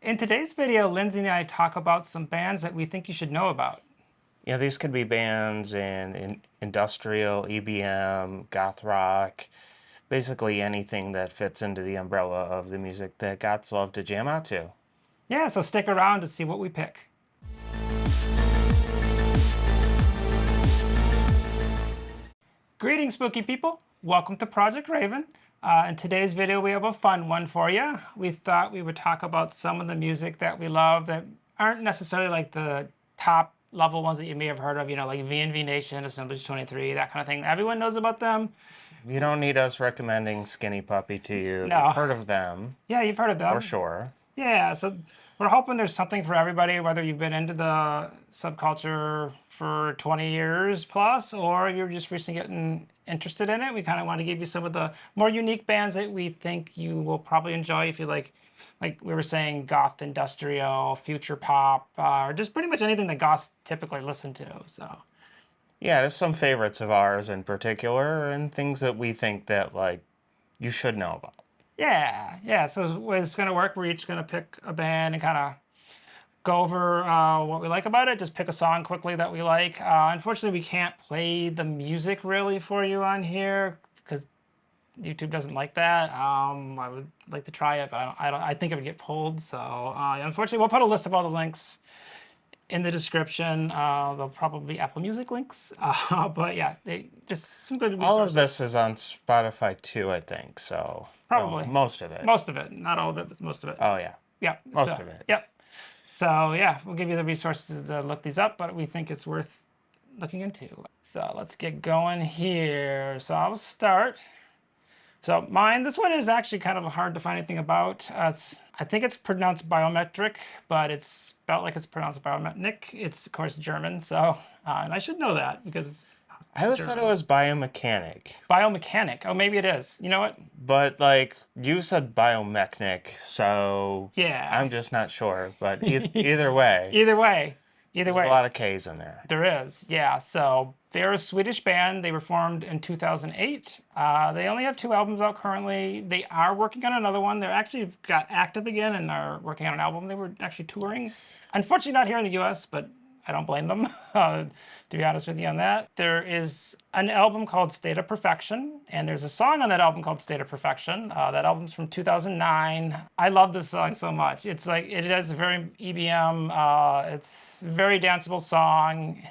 In today's video, Lynzee and I talk about some bands that we think you should know about. Yeah, these could be bands in industrial, EBM, goth rock, basically anything that fits into the umbrella of the music that goths love to jam out to. Yeah, so stick around to see what we pick. Greetings, spooky people. Welcome to Project Raven. In today's video, we have a fun one for you. We thought we would talk about some of the music that we love that aren't necessarily like the top level ones that you may have heard of, like VNV Nation, Assemblage 23, that kind of thing. Everyone knows about them. You don't need us recommending Skinny Puppy to you. You've No. heard of them, Yeah, you've heard of them. for sure. Yeah, so we're hoping there's something for everybody, whether you've been into the subculture for 20 years plus, or you're just recently getting interested in it. We kind of want to give you some of the more unique bands that we think you will probably enjoy if you like we were saying, goth, industrial, future pop, or just pretty much anything that goths typically listen to. So Yeah, there's some favorites of ours in particular, and things that we think that you should know about. yeah. So it's going to work. We're each going to pick a band and kind of go over what we like about it. Just pick a song quickly that we like. Unfortunately, we can't play the music really for you on here because YouTube doesn't like that. I would like to try it, but I think it would get pulled. So unfortunately, we'll put a list of all the links in the description. There'll probably be Apple Music links, but yeah, just some good resources. All of this is on Spotify too, I think, so... Probably. Well, most of it. Most of it. Not all of it, but most of it. Oh, yeah. Yep. Most of it. Yep. So yeah, we'll give you the resources to look these up, but we think it's worth looking into. So let's get going here. So I'll start. So this one is actually kind of hard to find anything about. I think it's pronounced Biomekkanik, but it's spelled like it's pronounced Biomekkanik. It's, of course, German, so, and I should know that because it's I always thought it was Biomekkanik. Biomekkanik. Oh, maybe it is. You know what? But, you said Biomekkanik, so... Yeah. I'm just not sure, but either way... There's a lot of K's in there. There is, yeah. So they're a Swedish band. They were formed in 2008. They only have 2 albums out currently. They are working on another one. They're actually got active again and are working on an album. They were actually touring. Unfortunately, not here in the U.S., but I don't blame them, to be honest with you on that. There is an album called State of Perfection, and there's a song on that album called State of Perfection. That album's from 2009. I love this song so much. It's like, it has a very EBM, it's a very danceable song.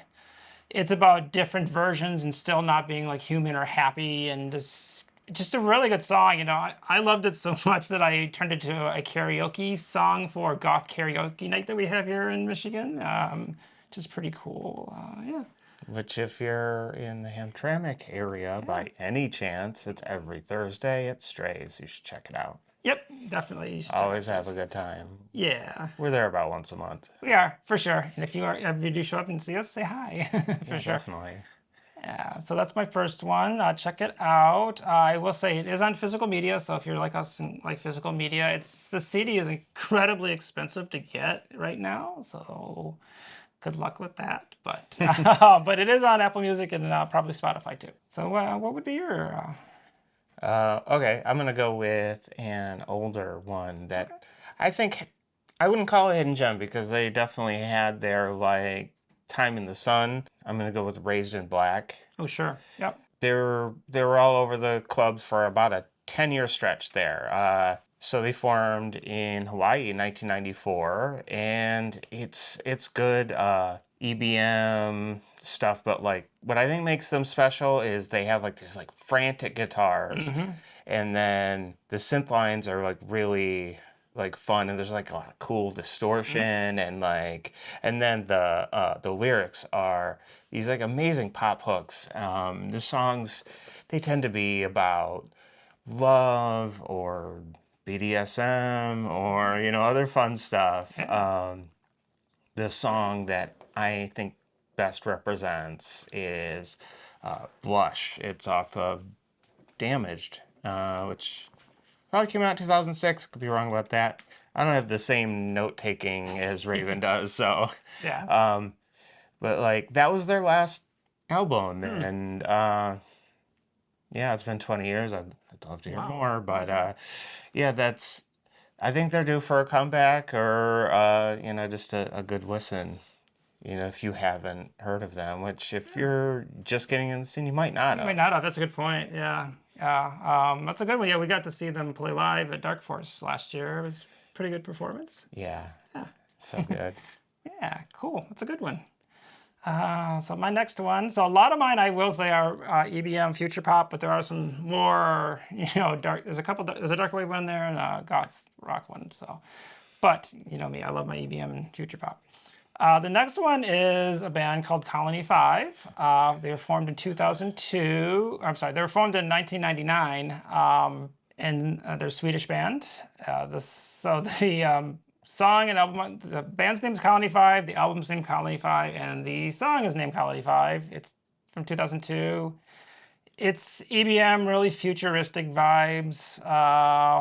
It's about different versions and still not being like human or happy, and just a really good song. I loved it so much that I turned it to a karaoke song for Goth karaoke night that we have here in Michigan. Which is pretty cool. Yeah. Which, if you're in the Hamtramck area by any chance, it's every Thursday at Strays. You should check it out. Yep, definitely. Always have a good time. Yeah. We're there about once a month. We are, for sure. And if you do show up and see us, say hi. For sure. Definitely. Yeah, so that's my first one. Check it out. I will say it is on physical media, so if you're like us and like physical media, the CD is incredibly expensive to get right now, so good luck with that. But but it is on Apple Music and probably Spotify too. So what would be your? Okay, I'm gonna go with an older one that I think I wouldn't call it hidden gem because they definitely had their time in the sun. I'm gonna go with Raised in Black. Oh sure, yep. They were all over the clubs for about a 10-year stretch there. So they formed in Hawaii in 1994, and it's good EBM stuff. But what I think makes them special is they have these frantic guitars, and then the synth lines are really fun, and there's a lot of cool distortion, and then the lyrics are these amazing pop hooks. The songs, they tend to be about love or BDSM or other fun stuff. The song that I think best represents is Blush. It's off of Damaged, which probably came out in 2006. Could be wrong about that. I don't have the same note-taking as Raven does, so... Yeah. But, that was their last album, and, yeah, it's been 20 years. I'd love to hear more, but, yeah, I think they're due for a comeback or, just a good listen. If you haven't heard of them, which if you're just getting in the scene, you might not You might have. not have. That's a good point. Yeah. That's a good one. Yeah, we got to see them play live at Dark Force last year. It was a pretty good performance. Yeah, Yeah. so good. Yeah, cool. That's a good one. So my next one. So a lot of mine, I will say, are EBM, future pop, but there are some more, dark. There's a couple. There's a dark wave one there and a goth rock one. So, but you know me, I love my EBM and future pop. The next one is a band called Colony 5. They were formed in 2002. I'm sorry, they were formed in 1999, and they're a Swedish band. So the song and album, the band's name is Colony 5, the album's named Colony 5, and the song is named Colony 5. It's from 2002. It's EBM, really futuristic vibes,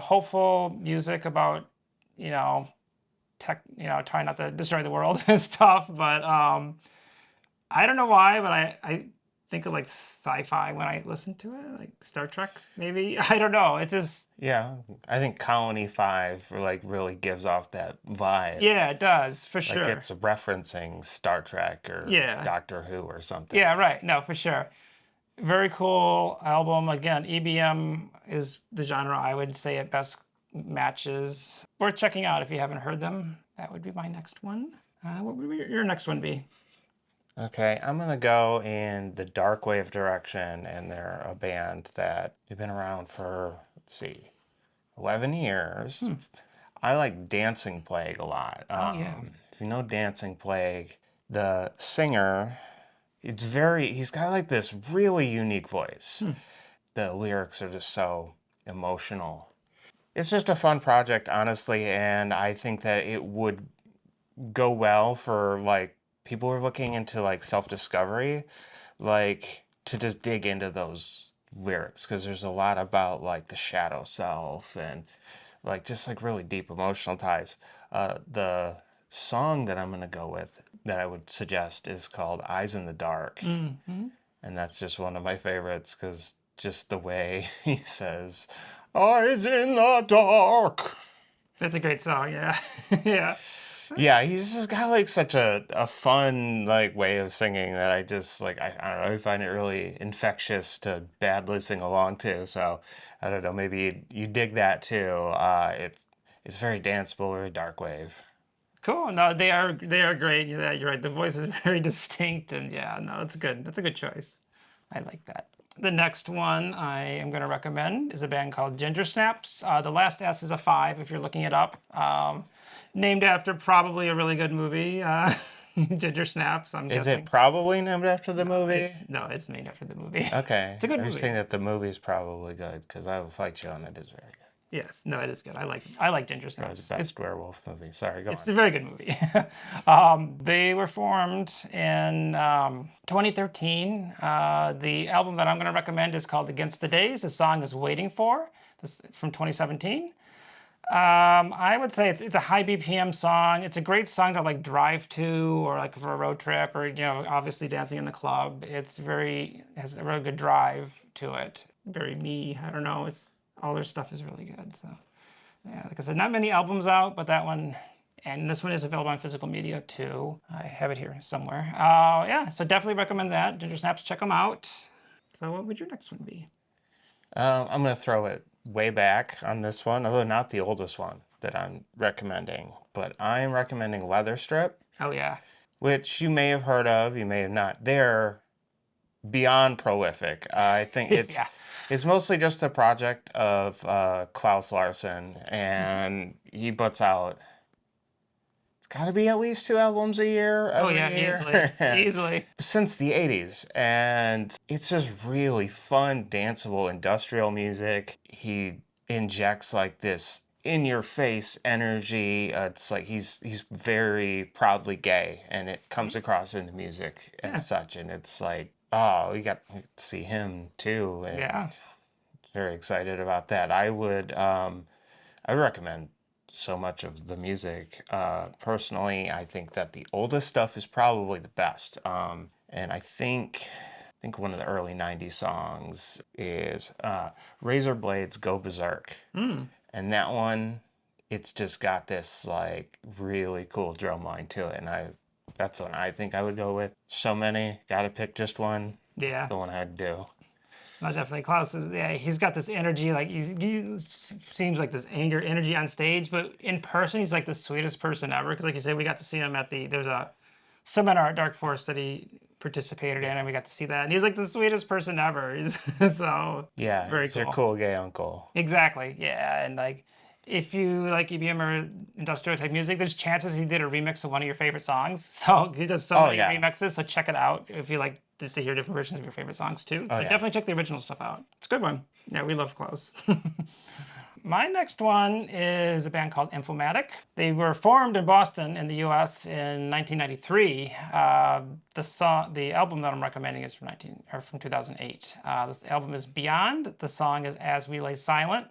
hopeful music about, you know, trying not to destroy the world and stuff. But I don't know why, but I think of like sci-fi when I listen to it, like Star Trek, maybe. I don't know. It's just Yeah, I think Colony 5 really gives off that vibe. yeah, it does for Like sure. it's referencing Star Trek or Yeah, Doctor Who or something. yeah, right. No, for sure. Very cool album. Again, EBM is the genre I would say it best matches. Worth checking out if you haven't heard them. That would be my next one. What would your next one be? Okay, I'm gonna go in the dark wave direction, and they're a band that have been around for, let's see, 11 years. I like Dancing Plague a lot. Oh yeah. If you know Dancing Plague, the singer, he's got like this really unique voice. The lyrics are just so emotional. It's just a fun project, honestly, and I think that it would go well for like people who are looking into like self-discovery, like to just dig into those lyrics because there's a lot about like the shadow self and like just like really deep emotional ties. The song that I'm gonna go with that I would suggest is called Eyes in the Dark, Mm-hmm. and that's just one of my favorites because just the way he says eyes in the dark. That's a great song. Yeah. Yeah. Yeah, he's just got like such a fun like way of singing that I just like I don't know, I find it really infectious to badly sing along to. So I don't know, maybe you dig that too. It's very danceable, very dark wave. Cool. No, they are great. Yeah, you're right. The voice is very distinct, and yeah, no, it's good. That's a good choice. I like that. The next one I am going to recommend is a band called Ginger Snaps. The last S is a 5 if you're looking it up. Named after probably a really good movie, Ginger Snaps, I'm Is it guessing. probably named after the No, movie? it's named after the movie. Okay, It's a good I was movie. saying that the movie's probably good because I will fight you on it. Is very good. Yes, no, it is good. I like Ginger Probably the Snaps. best werewolf movie. Sorry, go It's on. a very good movie. They were formed in 2013. The album that I'm going to recommend is called Against the Days. The song is Waiting For. This is from 2017. I would say it's a high BPM song. It's a great song to like drive to or like for a road trip or obviously dancing in the club. Has a really good drive to it. Very me. I don't know. It's all their stuff is really good. So yeah, like I said, not many albums out, but that one and this one is available on physical media too. I have it here somewhere. Yeah, so definitely recommend that. Ginger Snaps, check them out. So what would your next one be? I'm gonna throw it way back on this one, although not the oldest one that I'm recommending, but I'm recommending Leather Strip, Oh yeah. which you may have heard of, you may have not. They're beyond prolific. I think it's Yeah. it's mostly just the project of Klaus Larson, and he puts out. It's got to be at least 2 albums a year Oh every yeah, easily. year. Easily. Since the 80s, and it's just really fun, danceable industrial music. He injects like this in your face energy. It's like he's very proudly gay, and it comes across in the music as Yeah. such. And it's like, oh, we got to see him too, and Yeah. very excited about that. I recommend so much of the music. Personally, I think that the oldest stuff is probably the best. And I think one of the early 90s songs is Razor Blades Go Berserk. Mm. And that one it's just got this like really cool drum line to it, and that's what I think I would go with. So many, gotta pick just one. That's Yeah. the one I'd do. No, definitely. Klaus is, yeah, he's got this energy, like he seems like this anger energy on stage, but in person, he's like the sweetest person ever. Because, like you said, we got to see him at there's a seminar at Dark Forest that he participated in, and we got to see that. And he's like the sweetest person ever. He's so Yeah, very he's your cool. cool gay uncle. Exactly. Yeah. And like, if you like EBM or industrial type music, there's chances he did a remix of one of your favorite songs. So he does so Oh many yeah, remixes. So check it out if you like just to hear different versions of your favorite songs too. oh But yeah. definitely check the original stuff out. It's a good one. Yeah, we love Close. My next one is a band called Informatik. They were formed in Boston in the U.S. in 1993. The album that I'm recommending is from 2008. This album is Beyond. The song is As We Lay Silent.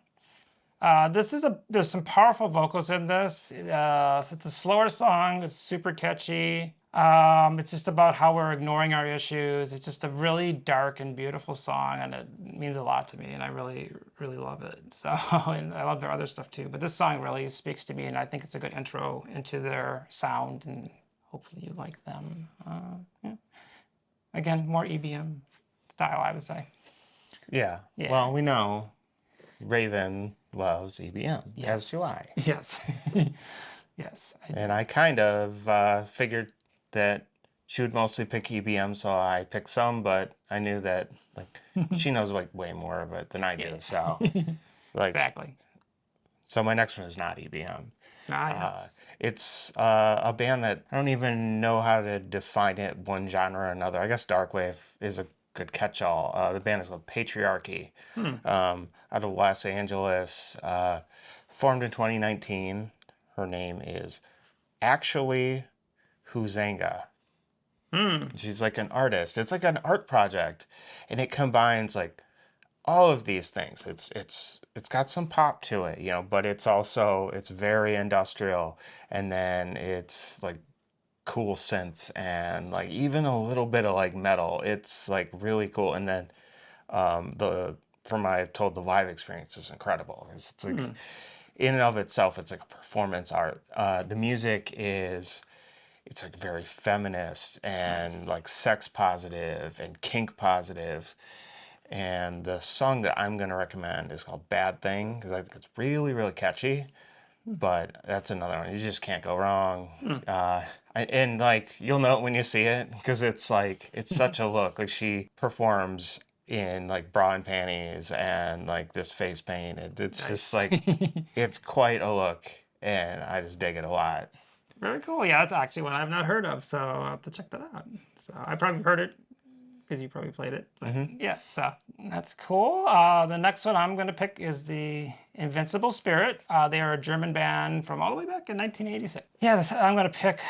There's some powerful vocals in this. It's a slower song. It's super catchy. It's just about how we're ignoring our issues. It's just a really dark and beautiful song, and it means a lot to me, and I really, really love it. So, and I love their other stuff too, but this song really speaks to me, and I think it's a good intro into their sound, and hopefully you like them. Yeah. Again, more EBM style, I would say. Yeah. Yeah. Well, we know Raven loves EBM, as Yes. do I. Yes. Yes. And I kind of figured that she would mostly pick EBM, so I picked some, but I knew that like she knows like way more of it than I do. So like, Exactly. so my next one is not EBM. Ah, Uh, yes. it's a band that I don't even know how to define it one genre or another. I guess darkwave is a good catch-all. The band is called Patriarchy, out of Los Angeles, formed in 2019. Her name is actually Huzanga. She's like an artist. It's like an art project, and it combines like all of these things. It's got some pop to it, you know, but it's very industrial, and then it's like cool synths and like even a little bit of like metal. It's like really cool, and then the from what I've told, the live experience is incredible. It's like in and of itself, it's like a performance art. The music is it's like very feminist and Nice. like sex positive and kink positive. And the song that I'm going to recommend is called Bad Thing because I think it's really, really catchy. But that's another one. You just can't go wrong. And like you'll know it when you see it because it's like it's such a look. Like she performs in like bra and panties and like this face paint. It's just Nice. like it's quite a look, and I just dig it a lot. Very cool. Yeah, that's actually one I've not heard of, so I'll have to check that out. So I probably heard it because you probably played it. But yeah, so that's cool. The next one I'm going to pick is the Invincible Spirit. They are a German band from all the way back in 1986. Yeah, I'm going to pick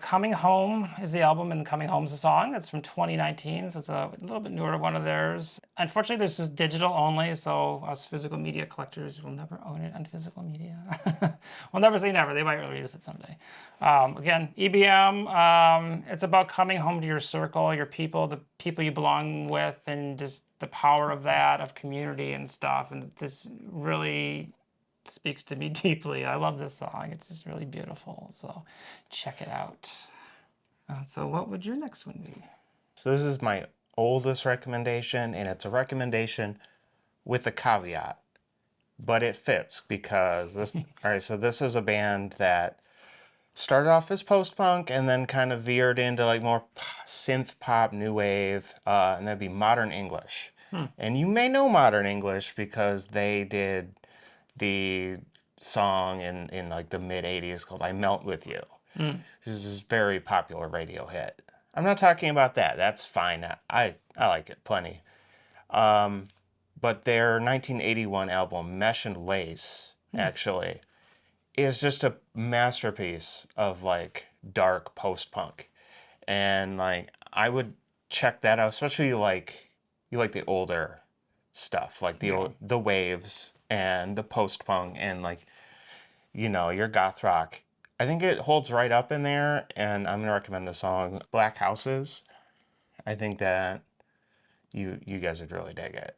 Coming Home is the album, and Coming Home is the song. It's from 2019, so it's a little bit newer one of theirs. Unfortunately, this is digital only, so us physical media collectors will never own it on physical media. We'll never say never. They might release it someday. Again, EBM, it's about coming home to your circle, your people, the people you belong with, and just the power of that, of community and stuff. And this really speaks to me deeply. I love this song. It's just really beautiful. So check it out. So what would your next one be? So this is my oldest recommendation, and it's a recommendation with a caveat, but it fits because this. All right, so this is a band that started off as post-punk and then kind of veered into like more synth pop, new wave, and that'd be Modern English. And you may know Modern English because they did the song in like the mid 80s called I Melt With You, which is this very popular radio hit. I'm not talking about that. That's fine. I like it plenty. But their 1981 album Mesh and Lace actually is just a masterpiece of like dark post-punk. And like I would check that out, especially like you like the older stuff, like Yeah. the waves and the post-punk and like your goth rock. I think it holds right up in there, and I'm gonna recommend the song Black Houses. I think that you guys would really dig it.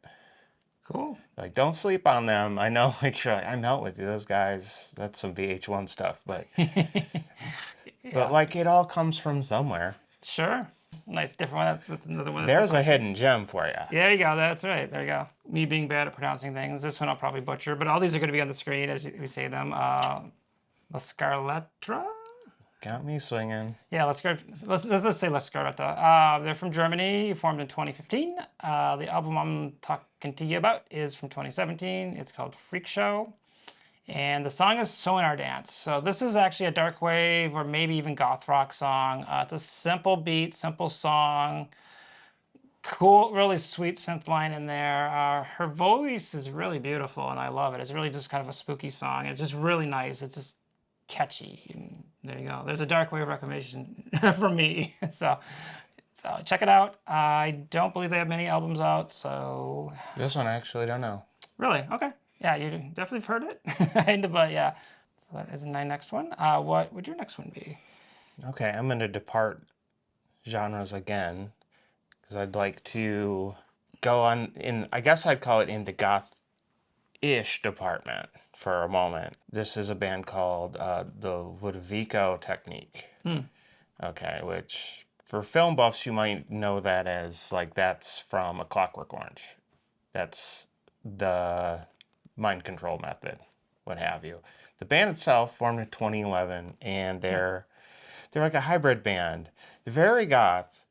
Cool. Like, don't sleep on them. I know, like, you're like, I melt with you. Those guys, that's some VH1 stuff. But Yeah. like, it all comes from somewhere. Sure. Nice different one. That's another one. That's There's a definitely- hidden gem for you. Yeah, there you go. That's right. There you go. Me being bad at pronouncing things. This one I'll probably butcher, but all these are going to be on the screen as we say them. La Scaltra? Got me swinging. Yeah, let's just say La Scaltra. They're from Germany, formed in 2015. The album I'm talking to you about is from 2017. It's called Freakshow. And the song is Sonar Dance. So this is actually a dark wave or maybe even goth rock song. It's a simple beat, simple song. Cool, really sweet synth line in there. Her voice is really beautiful and I love it. It's really just kind of a spooky song. It's just really nice. It's just catchy. And there you go. There's a dark wave recommendation from me. So check it out. I don't believe they have many albums out, so This one I actually don't know. really? Okay. Yeah, you definitely have heard it. But yeah. So that is my next one. What would your next one be? Okay, I'm going to depart genres again because I'd like to go on in, I guess I'd call it in the goth-ish department for a moment. This is a band called the Ludovico Technique. Okay, which for film buffs, you might know that as like that's from A Clockwork Orange. That's the mind control method, what have you. The band itself formed in 2011, and they're like a hybrid band. They're very goth,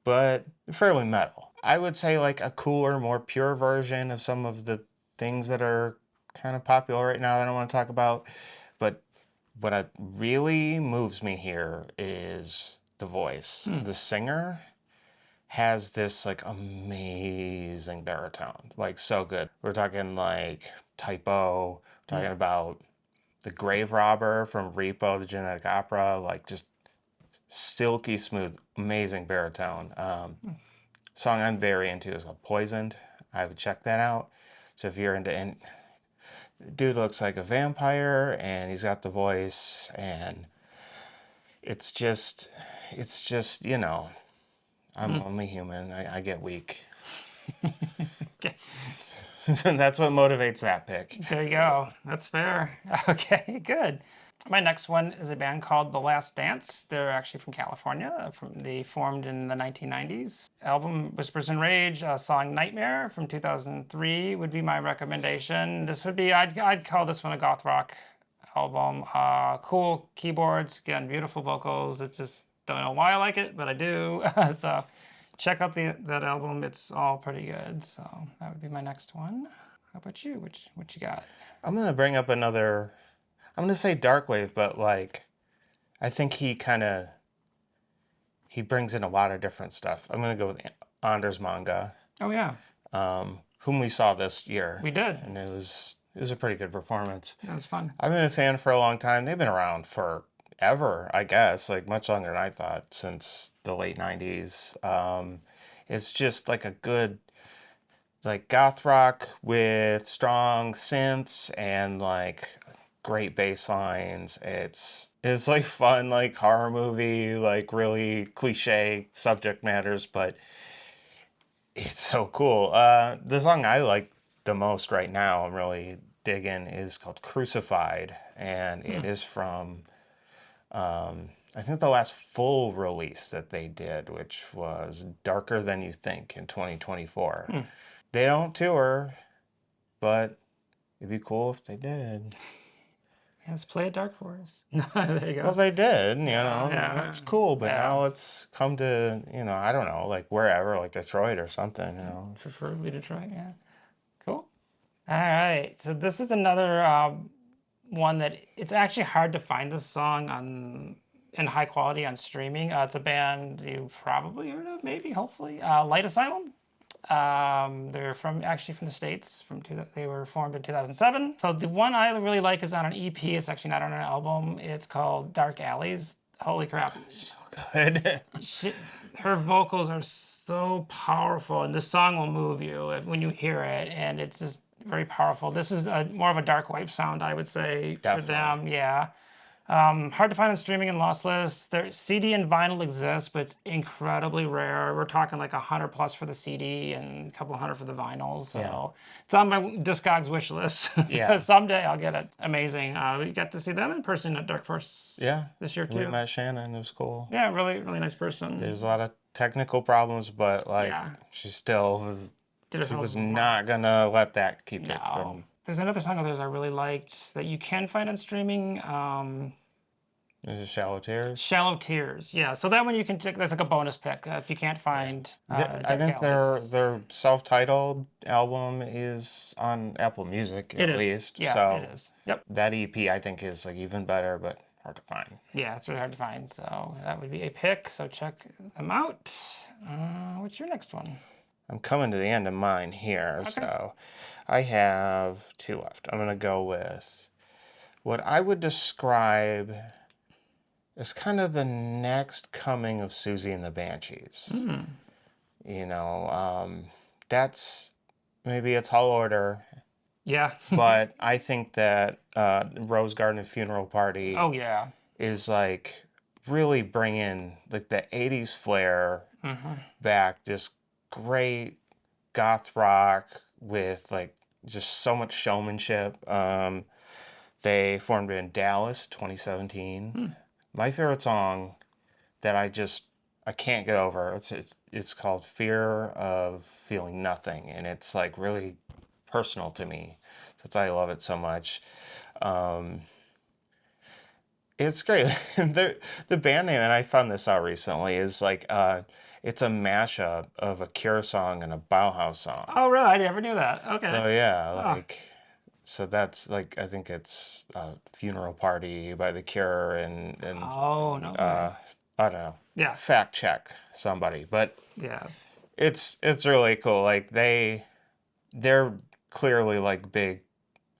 but fairly metal. I would say like a cooler, more pure version of some of the things that are kind of popular right now that I want to talk about. But what really moves me here is the voice. The singer has this like amazing baritone, like so good. We're talking like Typo, talking about the Grave Robber from Repo, the Genetic Opera, like just silky smooth, amazing baritone. Song I'm very into is called Poisoned. I would check that out. So if you're into, and dude looks like a vampire and he's got the voice and it's just, you know, I'm only human. I get weak. Okay. And that's what motivates that pick. There you go. That's fair. Okay, good. My next one is a band called The Last Dance. They're actually from California. They formed in the 1990s. Album Whispers and Rage, song Nightmare from 2003 would be my recommendation. This would be, I'd call this one a goth rock album. Cool keyboards, again, beautiful vocals. It's just, don't know why I like it, but I do. So check out that album. It's all pretty good. So that would be my next one. How about you? What you got? I'm going to bring up another, I'm going to say Darkwave, but like, I think he brings in a lot of different stuff. I'm going to go with Anders Manga, Oh yeah, whom we saw this year. we did. And it was a pretty good performance. That was fun. I've been a fan for a long time. They've been around forever, I guess, like much longer than I thought, since the late 90s. It's just like a good, like goth rock with strong synths and like great bass lines. It's like fun, like horror movie, like really cliche subject matters, but it's so cool. The song I like the most right now, I'm really digging, is called Crucified, and it is from I think the last full release that they did, which was Darker Than You Think in 2024. They don't tour, but it'd be cool if they did. Let's play it dark for us. No, there you go. Well, they did, you know, yeah. that's cool, but Yeah. now it's come to, you know, I don't know, like wherever, like Detroit or something, you know. Preferably Detroit, yeah. Cool. All right, so this is another one that it's actually hard to find this song in high quality on streaming. It's a band you've probably heard of, maybe, hopefully. Light Asylum. They're actually from the States. They were formed in 2007. So the one I really like is on an EP. It's actually not on an album. It's called Dark Alleys. Holy crap. So good. Her vocals are so powerful, and this song will move you when you hear it, and it's just very powerful. This is more of a dark wave sound, I would say, for them. Yeah. Hard to find on streaming and lossless. Their CD and vinyl exists, but it's incredibly rare. We're talking like 100 plus for the CD and a couple hundred for the vinyl. So Yeah. it's on my Discogs wish list. Yeah. Someday I'll get it. Amazing. We got to see them in person at Dark Force Yeah. this year We too. met Shannon. It was cool. Yeah, really, really nice person. There's a lot of technical problems, but like Yeah. she still was. Did a She hell of was a not performance. gonna let that keep it No. from. There's another song of theirs I really liked that you can find on streaming. Is it Shallow Tears? Shallow Tears. Yeah, so that one you can check. That's like a bonus pick if you can't find I Dark think Alleys. their self-titled album is on Apple Music It at is. least. Yeah, So it is. Yep. that EP I think is like even better, but hard to find. Yeah, it's really hard to find. So that would be a pick. So check them out. What's your next one? I'm coming to the end of mine here, Okay. so I have two left. I'm gonna go with what I would describe as kind of the next coming of Susie and the Banshees. You know, that's maybe a tall order, Yeah. but I think that Rose Garden Funeral Party Oh yeah. is like really bringing like the 80s flair back. Just great goth rock with like just so much showmanship. They formed in Dallas 2017. My favorite song that I can't get over, it's called Fear of Feeling Nothing, and it's like really personal to me. That's why I love it so much. It's great. The band name, and I found this out recently, is like it's a mashup of a Cure song and a Bauhaus song. Oh really? I never knew that. Okay. So yeah, Ah. like so that's like I think it's Funeral Party by The Cure and Oh no way. I don't know. Yeah. Fact check somebody, but Yeah. it's really cool. Like they're clearly like big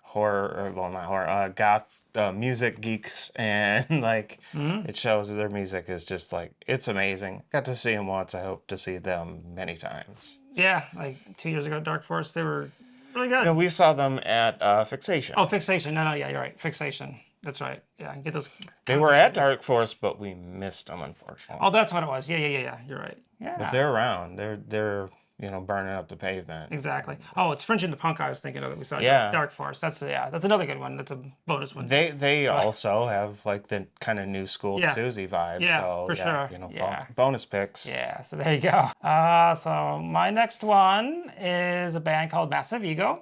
horror, or, well, not horror, goth music geeks, and like it shows that their music is just like it's amazing. Got to see them once. I hope to see them many times. Yeah, like 2 years ago at Dark Force, they were really good. No, we saw them at Fixation. Oh, Fixation. No, yeah, you're right. Fixation. That's right. Yeah, get those. They were at Dark Force, but we missed them, unfortunately. Oh, that's what it was. Yeah. You're right. But Yeah. they're around. They're burning up the pavement. Exactly. Oh, it's Fringe and the Punk I was thinking of that we saw. Yeah. Dark Force. That's another good one. That's a bonus one. They also have like the kind of new school Yeah. Susie vibe. Yeah, so, for yeah, sure. Yeah. bonus picks. Yeah, so there you go. So my next one is a band called Massive Ego.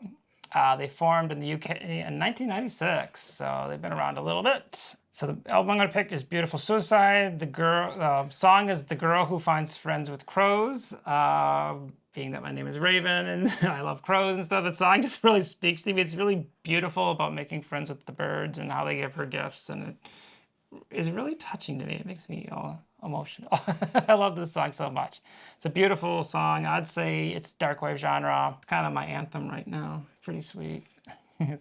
They formed in the UK in 1996, so they've been around a little bit. So the album I'm going to pick is Beautiful Suicide. The song is The Girl Who Finds Friends with Crows. Being that my name is Raven and I love crows and stuff, the song just really speaks to me. It's really beautiful about making friends with the birds and how they give her gifts, and it is really touching to me. It makes me emotional. I love this song so much. It's a beautiful song. I'd say it's dark wave genre. It's kind of my anthem right now. Pretty sweet.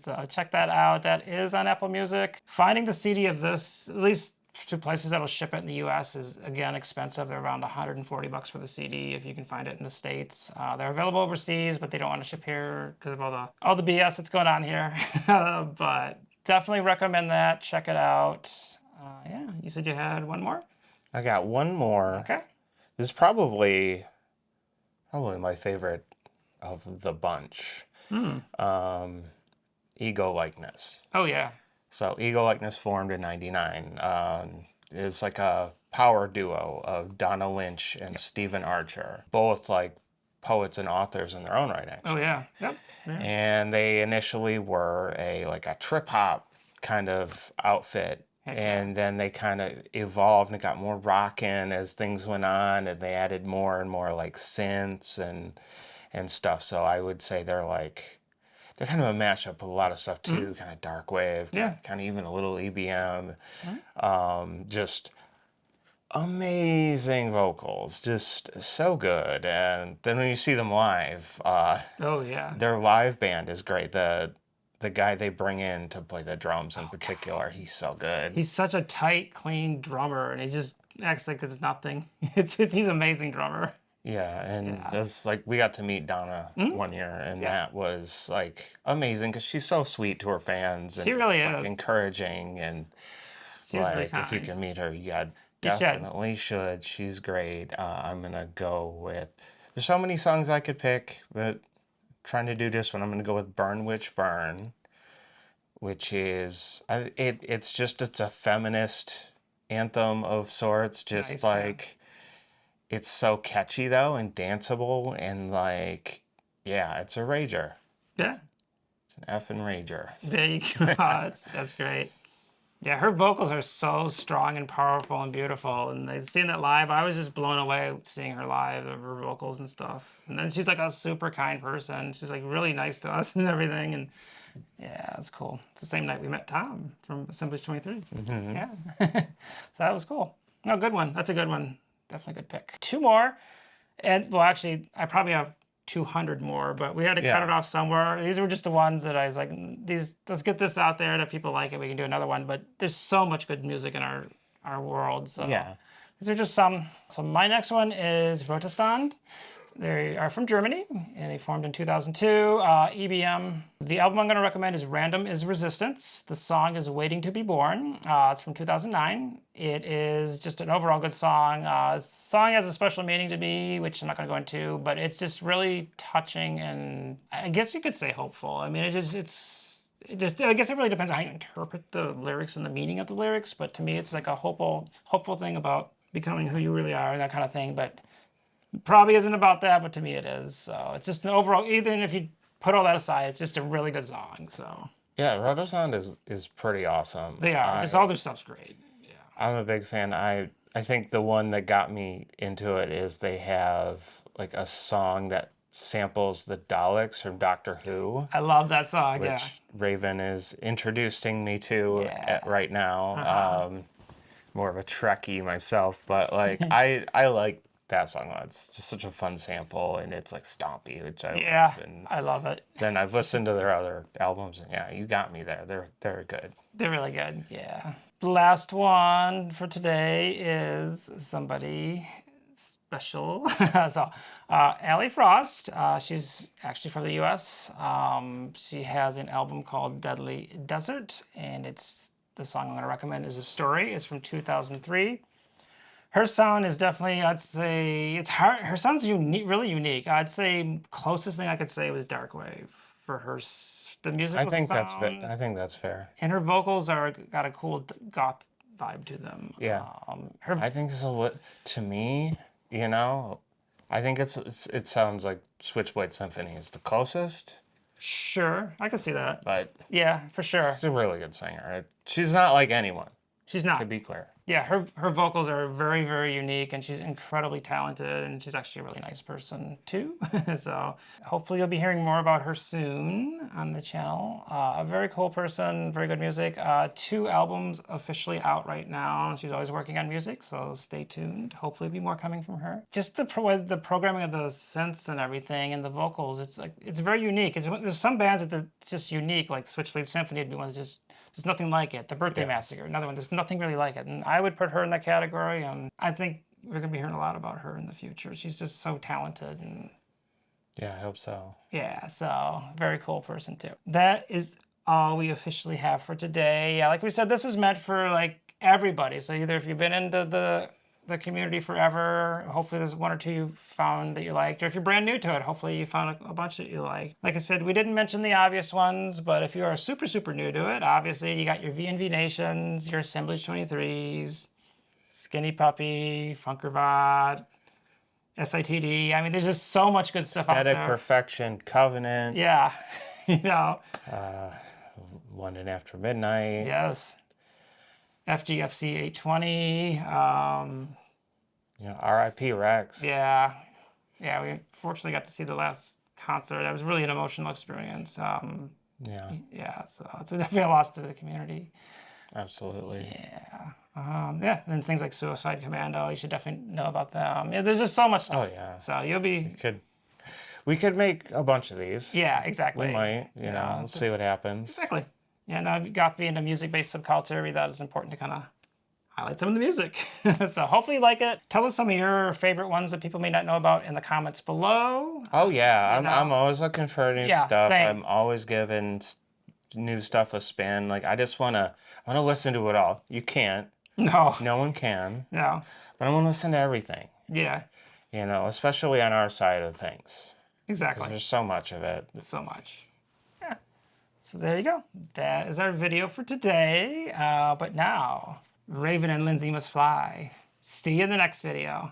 So check that out. That is on Apple Music. Finding the CD of this, at least to places that'll ship it in the US, is again expensive. They're around 140 bucks for the CD if you can find it in the States. They're available overseas, but they don't want to ship here because of all the BS that's going on here. But definitely recommend that. Check it out. Yeah, you said you had one more? I got one more. Okay. This is probably my favorite of the bunch. Ego Likeness. Oh, yeah. So Ego Likeness formed in '99. It's like a power duo of Donna Lynch and Stephen Archer, both like poets and authors in their own right, actually. Oh, yeah. Yep. Yeah. And they initially were a trip hop kind of outfit. Heck And then they kind of evolved and got more rockin' as things went on, and they added more and more like synths and stuff. So I would say they're kind of a mashup of a lot of stuff too, kind of dark wave, Yeah. kind of even a little EBM. Just amazing vocals, just so good. And then when you see them live, Oh, yeah. their live band is great. The guy they bring in to play the drums in particular, he's so good. He's such a tight, clean drummer, and he just acts like it's nothing. He's an amazing drummer. Yeah, and that's like we got to meet Donna one year, and that was like amazing because she's so sweet to her fans and She really like, is. encouraging, and She was really Like, if you kind. can meet her, you You should. definitely should. She's great. I'm gonna go with. There's so many songs I could pick, but trying to do this one, I'm gonna go with "Burn Witch Burn," which is it's a feminist anthem of sorts. Just Nice, yeah. like it's so catchy though and danceable and like yeah, it's a rager. Yeah, It's an effing rager. there you go. That's great. Yeah, her vocals are so strong and powerful and beautiful. And I seen that live. I was just blown away seeing her live of her vocals and stuff. And then she's like a super kind person. She's like really nice to us and everything. And yeah, it's cool. It's the same night we met Tom from Assemblage 23. Yeah. So that was cool. No, good one. That's a good one. Definitely a good pick. Two more. And well, actually, I probably have 200 more, but we had to cut it Yeah. off somewhere. These were just the ones that I was like, these. Let's get this out there. And if people like it, we can do another one. But there's so much good music in our world. So Yeah. these are just some. So my next one is Rotersand. They are from Germany, and they formed in 2002. EBM. The album I'm going to recommend is Random is Resistance. The song is Waiting to Be Born. It's from 2009. It is just an overall good song. The song has a special meaning to me, which I'm not going to go into, but it's just really touching and I guess you could say hopeful. I mean, I guess it really depends on how you interpret the lyrics and the meaning of the lyrics, but to me, it's like a hopeful thing about becoming who you really are and that kind of thing. But probably isn't about that, but to me it is. So it's just an overall, even if you put all that aside, it's just a really good song. So Yeah, Rotosound is pretty awesome. they are. Just all their stuff's great. Yeah. I'm a big fan. I think the one that got me into it is they have like a song that samples the Daleks from Doctor Who, I love that song. Yeah. which Raven is introducing me to Yeah. right now. More of a Trekkie myself, but like I like that song a lot. It's just such a fun sample and it's like stompy, which I Yeah. love. And I love it. then I've listened to their other albums and yeah, you got me there. They're good. They're really good. Yeah. The last one for today is somebody special. So, Allie Frost. She's actually from the U.S. She has an album called Deadly Desert, and the song I'm going to recommend is A Story. It's from 2003. Her sound is definitely, I'd say, it's hard. Her sound's unique, really unique. I'd say closest thing I could say was Darkwave for the musical sound. I think that's fair. And her vocals got a cool goth vibe to them. Yeah. Her I think so. To me, you know, I think it sounds like Switchblade Symphony is the closest, Sure, I can see that. but Yeah, for sure. she's a really good singer. She's not like anyone, She's to not. be clear. Yeah, her vocals are very, very unique, and she's incredibly talented, and she's actually a really nice person too. So hopefully you'll be hearing more about her soon on the channel. A very cool person, very good music. 2 albums officially out right now. She's always working on music, so stay tuned. Hopefully be more coming from her. Just the programming of the synths and everything, and the vocals. It's very unique. There's some bands that it's just unique, like Switchblade Symphony would be one that's just. There's nothing like it. The Birthday Massacre, another one. There's nothing really like it. And I would put her in that category. And I think we're going to be hearing a lot about her in the future. She's just so talented. And Yeah, I hope so. yeah, so very cool person too. That is all we officially have for today. Yeah, like we said, this is meant for like everybody. So either if you've been into the community forever, hopefully there's 1 or 2 you found that you liked, or if you're brand new to it, hopefully you found a bunch that you like. Like I said, we didn't mention the obvious ones, but if you are super, super new to it, obviously you got your V&V Nations, your Assemblage 23s, Skinny Puppy, Funkervod, SITD. I mean, there's just so much good stuff out Static there. Perfection, Covenant. Yeah, you know. London After Midnight. Yes. FGFC 820. You know, R.I.P. Rex. Yeah. Yeah, we fortunately got to see the last concert. That was really an emotional experience. Yeah, Yeah, so it's definitely a loss to the community. absolutely. Yeah. Yeah, and things like Suicide Commando, you should definitely know about them. Yeah, there's just so much stuff. Oh yeah. So you'll be. We could make a bunch of these. Yeah, exactly. We might, you know, we'll see what happens. Exactly. Yeah, no, Goth being a music-based subculture, we thought it was important to kind of highlight some of the music. So hopefully you like it. Tell us some of your favorite ones that people may not know about in the comments below. Oh yeah, I'm always looking for new stuff. same. I'm always giving new stuff with Spin. Like I just wanna listen to it all. You can't. No. No one can. No. But I want to listen to everything. Yeah. You know, especially on our side of things. Because Exactly. there's so much of it. So much. Yeah. So there you go. That is our video for today. But now, Raven and Lynzee must fly. See you in the next video.